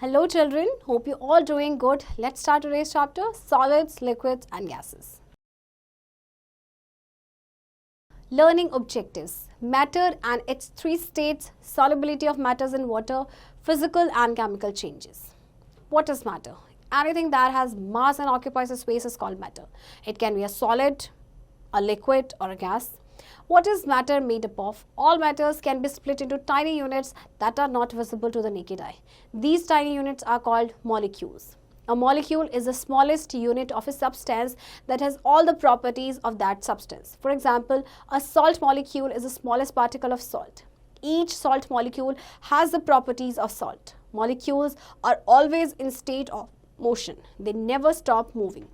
Hello children, hope you all doing good. Let's start today's chapter, solids, liquids and gases. Learning objectives, matter and its three states, solubility of matters in water, physical and chemical changes. What is matter? Anything that has mass and occupies a space is called matter. It can be a solid, a liquid or a gas. What is matter made up of? All matters can be split into tiny units that are not visible to the naked eye. These tiny units are called molecules. A molecule is the smallest unit of a substance that has all the properties of that substance. For example, a salt molecule is the smallest particle of salt. Each salt molecule has the properties of salt. Molecules are always in state of motion. They never stop moving.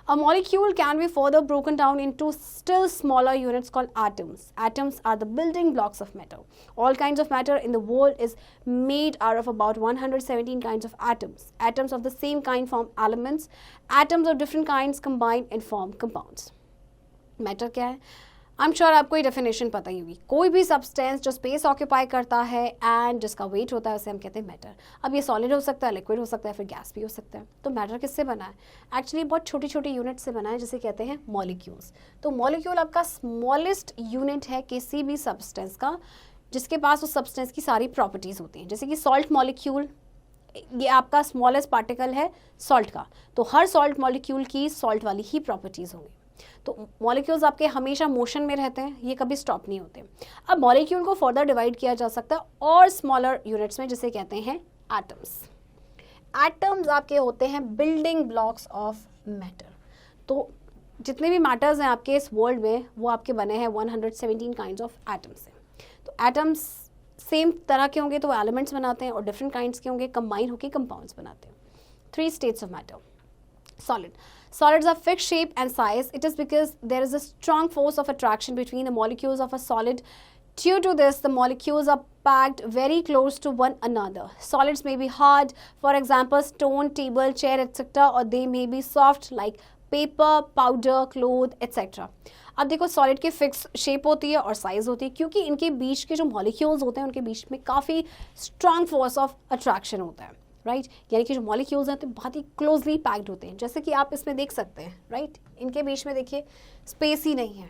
A molecule can be further broken down into still smaller units called atoms. Atoms are the building blocks of matter. All kinds of matter in the world is made out of about 117 kinds of atoms. Atoms of the same kind form elements. Atoms of different kinds combine and form compounds. Matter क्या है? I am sure आपको ये definition पता ही होगी. कोई भी substance जो space occupy करता है एंड जिसका वेट होता है उसे हम कहते हैं मैटर. अब ये सॉलिड हो सकता है, लिक्विड हो सकता है, फिर गैस भी हो सकता है. तो मैटर किससे बना है? एक्चुअली बहुत छोटी छोटी यूनिट से बना है जिसे कहते हैं मॉलिक्यूल्स. तो मॉलिक्यूल आपका स्मॉलेस्ट यूनिट है किसी भी सब्सटेंस का जिसके पास उस सब्सटेंस की सारी प्रॉपर्टीज़ होती हैं. जैसे कि सॉल्ट मॉलिक्यूल, ये आपका स्मॉलेस्ट पार्टिकल है सॉल्ट का. तो हर सॉल्ट मॉलिक्यूल की सॉल्ट वाली ही प्रॉपर्टीज़ होंगी. तो मॉलिक्यूल्स आपके हमेशा मोशन में रहते हैं, ये कभी स्टॉप नहीं होते. अब मॉलिक्यूल को फर्दर डिवाइड किया जा सकता है और स्मॉलर यूनिट्स में जिसे कहते हैं एटम्स. एटम्स आपके होते हैं बिल्डिंग ब्लॉक्स ऑफ मैटर. तो जितने भी मैटर्स हैं आपके इस वर्ल्ड में वो आपके बने हैं 117 काइंड्स ऑफ एटम्स से. तो एटम्स सेम तरह के होंगे तो वो एलिमेंट्स बनाते हैं और डिफरेंट काइंड्स के होंगे कंबाइन होकर कंपाउंड्स बनाते हैं. Three states of matter. Solid. Solids are fixed shape and size. It is because there is a strong force of attraction between the molecules of a solid. Due to this, the molecules are packed very close to one another. Solids may be hard, for example, stone, table, chair, etc. or they may be soft like paper, powder, cloth, etc. अब देखो solid की fix shape होती है और size होती है क्योंकि इनके बीच के जो मॉलिक्यूल्स होते हैं उनके बीच में काफ़ी स्ट्रॉन्ग फोर्स ऑफ अट्रैक्शन होता है. राइट यानी कि जो मॉलिक्यूल्स हैं तो बहुत ही क्लोजली पैक्ड होते हैं जैसे कि आप इसमें देख सकते हैं. राइट इनके बीच में देखिए स्पेस ही नहीं है.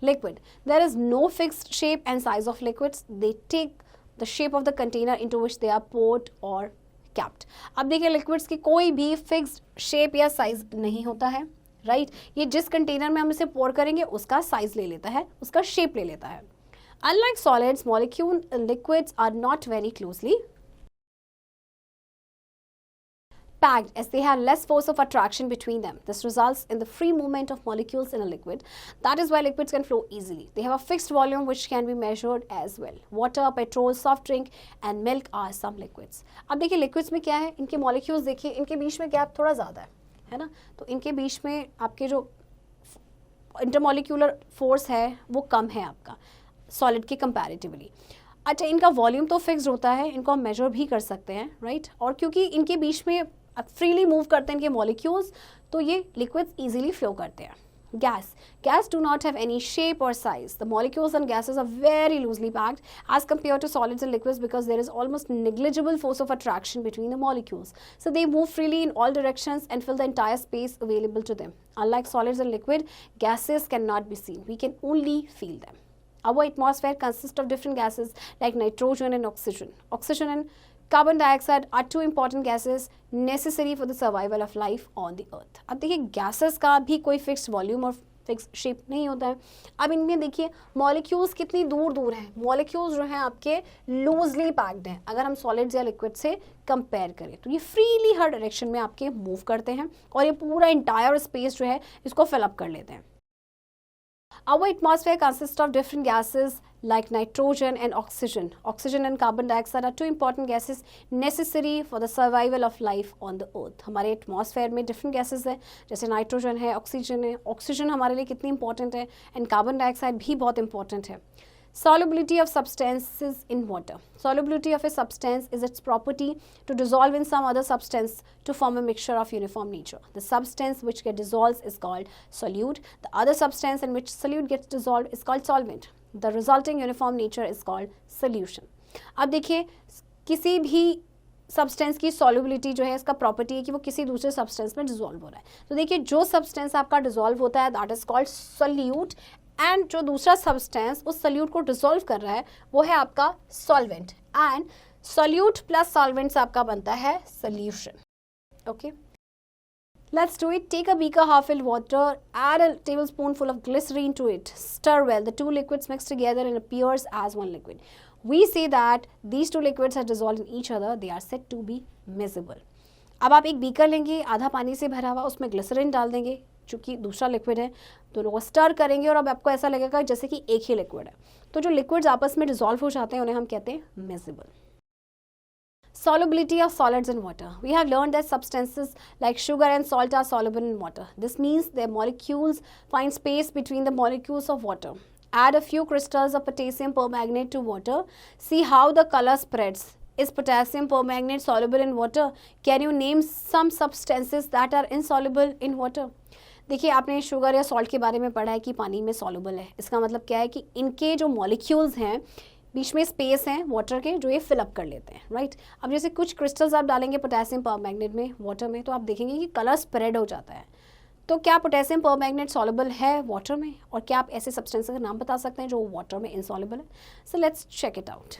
Liquid, there is no fixed shape and size of liquids. They take the shape of the container into which they are poured और कैप्ड. अब देखिए लिक्विड्स की कोई भी फिक्स्ड शेप या साइज नहीं होता है. राइट ये जिस कंटेनर में हम इसे पोर करेंगे उसका साइज ले लेता है, उसका शेप ले लेता है. Unlike solids, molecule liquids are not very closely packed as they have less force of attraction between them. This results in the free movement of molecules in a liquid. That is why liquids can flow easily. They have a fixed volume which can be measured as well. Water, petrol, soft drink and milk are some liquids. अब देखिए liquids में क्या है, इनके molecules देखिए, इनके बीच में gap थोड़ा ज़्यादा है ना. तो इनके बीच में आपके जो इंटरमोलिक्यूलर फोर्स है वो कम है आपका सॉलिड के कंपैरेटिवली. अच्छा इनका वॉल्यूम तो फिक्स्ड होता है, इनको हम मेजर भी कर सकते हैं. राइट और क्योंकि इनके बीच में फ्रीली मूव करते हैं इनके मॉलिक्यूल्स तो ये लिक्विड्स इजीली फ्लो करते हैं. Gas do not have any shape और size. The molecules and gases are very loosely packed as compare to solids and liquids because there is almost negligible force of attraction between the molecules. So they move freely in all directions and fill the entire space available to them. Unlike solids and liquid, gases cannot be seen. We can only feel them. Our atmosphere consists of different gases like nitrogen and oxygen. Oxygen and carbon dioxide are two important gases necessary for the survival of life on the earth. अब देखिए gases का भी कोई fixed volume और fix shape नहीं होता है. अब इनमें देखिए मॉलिक्यूल्स कितनी दूर दूर हैं. मॉलिक्यूल्स जो हैं आपके लूजली पैक्ड हैं. अगर हम सॉलिड्स या लिक्विड से कंपेयर करें तो ये फ्रीली हर डायरेक्शन में आपके मूव करते हैं और ये पूरा इंटायर स्पेस जो है इसको फिलअप कर लेते हैं. Our atmosphere consists of different gases like nitrogen and oxygen. Oxygen and carbon dioxide are two important gases necessary for the survival of life on the earth. हमारे एटमॉस्फेयर में different gases हैं जैसे nitrogen है, oxygen है. Oxygen हमारे लिए कितनी important है एंड कार्बन डाइऑक्साइड भी बहुत इंपॉर्टेंट है. Solubility of substances in water. Solubility of a substance is its property to dissolve in some other substance to form a mixture of uniform nature. The substance which gets dissolved is called solute. The other substance in which solute gets dissolved is called solvent. The resulting uniform nature is called solution. अब देखिए किसी भी substance की solubility जो है, इसका property है कि वो किसी दूसरे सब्सटेंस में डिजोल्व हो रहा है। तो देखिए जो सब्सटेंस आपका डिजोल्व होता है that is called solute, and जो दूसरा सब्सटेंस उस सोल्यूट को डिसॉल्व कर रहा है वो है आपका solvent, and solute plus solvent से आपका बनता है solution. Okay, let's do it. Take a beaker, half filled water, add a tablespoonful of glycerine to it, stir well, the two liquids mix together and appears as one liquid. We say that these two liquids are dissolved in each other, they are said to be miscible. अब आप एक beaker लेंगे आधा पानी से भरा हुआ, उसमें ग्लिसरीन डाल देंगे चूँकि दूसरा लिक्विड है, दोनों को स्टर करेंगे और अब आपको ऐसा लगेगा जैसे कि एक ही लिक्विड है। तो जो लिक्विड्स आपस में डिसॉल्व हो जाते हैं उन्हें हम कहते हैं miscible. Solubility of solids in water. We have learned that substances like sugar and salt are soluble in water. This means their molecules find space between the molecules of water. Add a few crystals of potassium permanganate to water. See how the color spreads. Is potassium permanganate soluble in water? Can you name some substances that are insoluble in water? देखिए आपने sugar या salt के बारे में पढ़ा है कि पानी में सॉल्युबल है। इसका मतलब क्या है कि इनके जो मॉलिक्यूल्स हैं बीच में स्पेस हैं वाटर के जो ये फिलअप कर लेते हैं, राइट। अब जैसे कुछ क्रिस्टल्स आप डालेंगे पोटेशियम परमैंगनेट में वाटर में तो आप देखेंगे कि कलर स्प्रेड हो जाता है। तो क्या पोटेशियम परमैंगनेट सॉल्युबल है वाटर में, और क्या आप ऐसे सब्सटेंस का नाम बता सकते हैं जो वाटर में इनसॉल्युबल है? So let's check it out.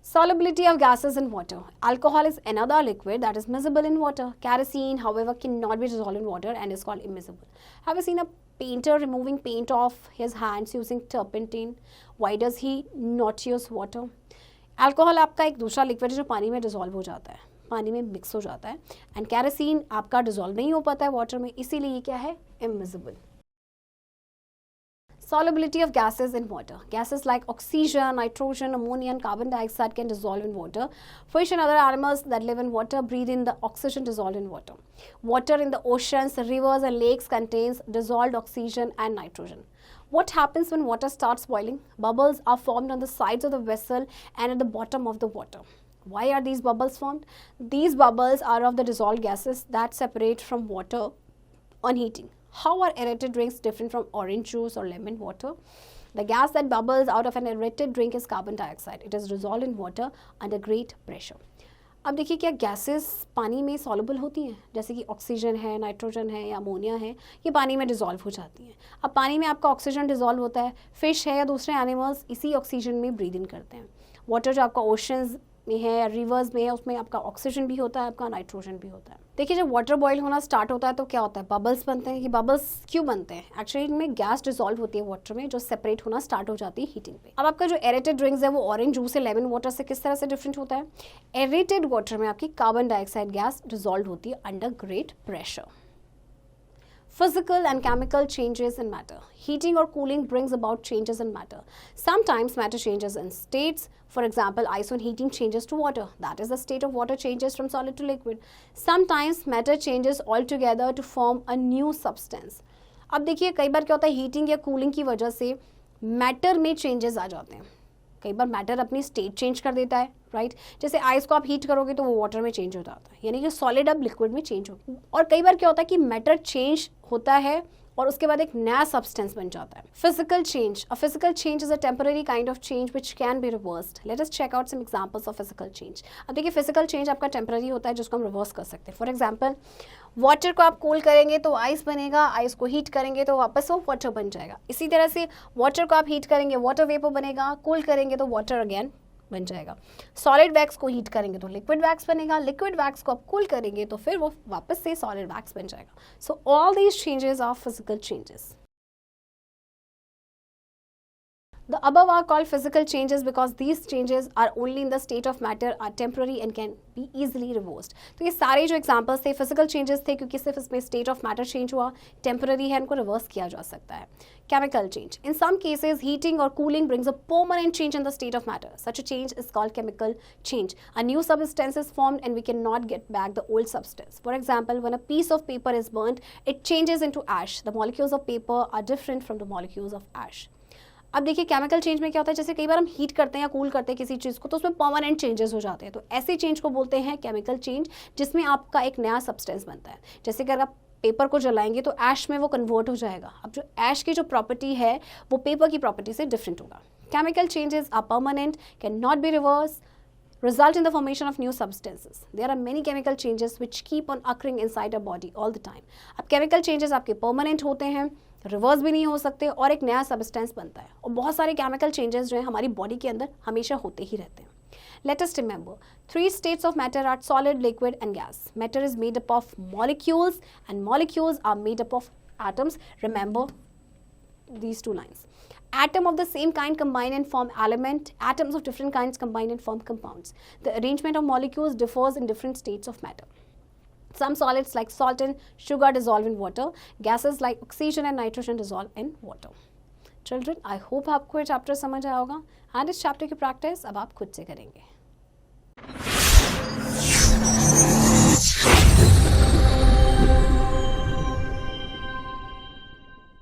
Solubility of gases in water. Alcohol is another liquid that is miscible in water. Kerosene, however, cannot be dissolved in water and is called immiscible. Have you seen a painter removing paint off his hands using turpentine? Why does he not use water? Alcohol आपका एक दूसरा liquid है जो पानी में dissolve हो जाता है, पानी में मिक्स हो जाता है, एंड कैरोसिन आपका डिसॉल्व नहीं हो पाता है वाटर में, इसीलिए ये क्या है, immiscible. Solubility of gases in water. Gases like oxygen, nitrogen, ammonia and carbon dioxide can dissolve in water. Fish and other animals that live in water breathe in the oxygen dissolved in water. Water in the oceans, rivers and lakes contains dissolved oxygen and nitrogen. What happens when water starts boiling? Bubbles are formed on the sides of the vessel and at the bottom of the water. Why are these bubbles formed? These bubbles are of the dissolved gases that separate from water on heating. How are aerated drinks different from orange juice or lemon water? The gas that bubbles out of an aerated drink is carbon dioxide. It is dissolved in water under great pressure. अब देखिए क्या gases पानी में soluble होती हैं, जैसे कि oxygen है, नाइट्रोजन है या अमोनिया है, ये पानी में डिसॉल्व हो जाती हैं। अब पानी में आपका ऑक्सीजन डिसॉल्व होता है, फिश है या दूसरे एनिमल्स इसी ऑक्सीजन में ब्रीद इन करते हैं। वाटर जो आपका ओशंस में है या रिवर्स में है उसमें आपका ऑक्सीजन भी होता है, आपका नाइट्रोजन भी होता है। देखिए जब वाटर बॉईल होना स्टार्ट होता है तो क्या होता है, बबल्स बनते हैं। ये बबल्स क्यों बनते हैं? एक्चुअली इनमें गैस डिसॉल्व होती है वाटर में जो सेपरेट होना स्टार्ट हो जाती है हीटिंग पे। अब आपका जो एरेटेड ड्रिंक्स है वो ऑरेंज जूस या लेमन वाटर से किस तरह से डिफरेंट होता है? एरेटेड वाटर में आपकी कार्बन डाइऑक्साइड गैस डिसॉल्व होती है under great pressure. Physical and chemical changes in matter. Heating or cooling brings about changes in matter. Sometimes matter changes in states. For example, ice on heating changes to water. That is, the state of water changes from solid to liquid. Sometimes matter changes altogether to form a new substance. अब देखिए कई बार क्या होता है, heating या cooling की वजह से मैटर में चेंजेस आ जाते हैं। कई बार मैटर अपनी स्टेट चेंज कर देता है, राइट। जैसे आइस को आप हीट करोगे तो वो वाटर में चेंज हो जाता है, यानी कि सॉलिड अब लिक्विड में चेंज हो। और कई बार क्या होता है कि मैटर चेंज होता है और उसके बाद एक नया सब्सटेंस बन जाता है। Physical change, a physical change is a temporary kind of change which can be reversed. Let us check out some examples of physical change. अब देखिए फिजिकल चेंज आपका टेम्पररी होता है जिसको हम रिवर्स कर सकते हैं। फॉर एग्जाम्पल वाटर को आप कूल करेंगे तो आइस बनेगा, आइस को हीट करेंगे तो वापस वो वाटर बन जाएगा। इसी तरह से वाटर को आप हीट करेंगे वाटर वेपर बनेगा, कूल करेंगे तो वाटर अगेन बन जाएगा। सॉलिड वैक्स को हीट करेंगे तो लिक्विड वैक्स बनेगा, लिक्विड वैक्स को आप कूल करेंगे तो फिर वो वापस से सॉलिड वैक्स बन जाएगा। So all these changes are physical changes. The above are called physical changes because these changes are only in the state of matter, are temporary and can be easily reversed. तो ये सारे जो examples थे physical changes थे क्योंकि सिर्फ इसमें state of matter change हुआ, temporary है, इनको reverse किया जा सकता है। Chemical change. In some cases, heating or cooling brings a permanent change in the state of matter. Such a change is called chemical change. A new substance is formed and we cannot get back the old substance. For example, when a piece of paper is burnt, it changes into ash. The molecules of paper are different from the molecules of ash. अब देखिए chemical change में क्या होता है, जैसे कई बार हम heat करते हैं या कूल करते हैं किसी चीज़ को तो उसमें परमानेंट चेंजेस हो जाते हैं। तो ऐसे चेंज को बोलते हैं केमिकल चेंज, जिसमें आपका एक नया सब्सटेंस बनता है। जैसे कि अगर आप पेपर को जलाएंगे तो ऐश में वो कन्वर्ट हो जाएगा। अब जो ऐश की जो प्रॉपर्टी है वो पेपर की प्रॉपर्टी से डिफरेंट होगा। Chemical changes are permanent, cannot be reversed, result in the formation of new substances. There are many chemical changes which keep on occurring inside our body all the time. अब chemical changes आपके permanent होते हैं, reverse भी नहीं हो सकते और एक नया सब्सटेंस बनता है और बहुत सारे केमिकल चेंजेस जो हैं हमारी बॉडी के अंदर हमेशा होते ही रहते हैं. Let us remember, 3 states of matter are solid, liquid and gas. Matter is made up of molecules and molecules are made up of atoms. Remember these 2 lines. Atom of the same kind combine and form element. Atoms of different kinds combine and form compounds. The arrangement of molecules differs in different states of matter. Some solids like salt and sugar dissolve in water. Gases like oxygen and nitrogen dissolve in water. Children, I hope आपको ये chapter समझ आया होगा and इस chapter की practice अब आप खुद से करेंगे.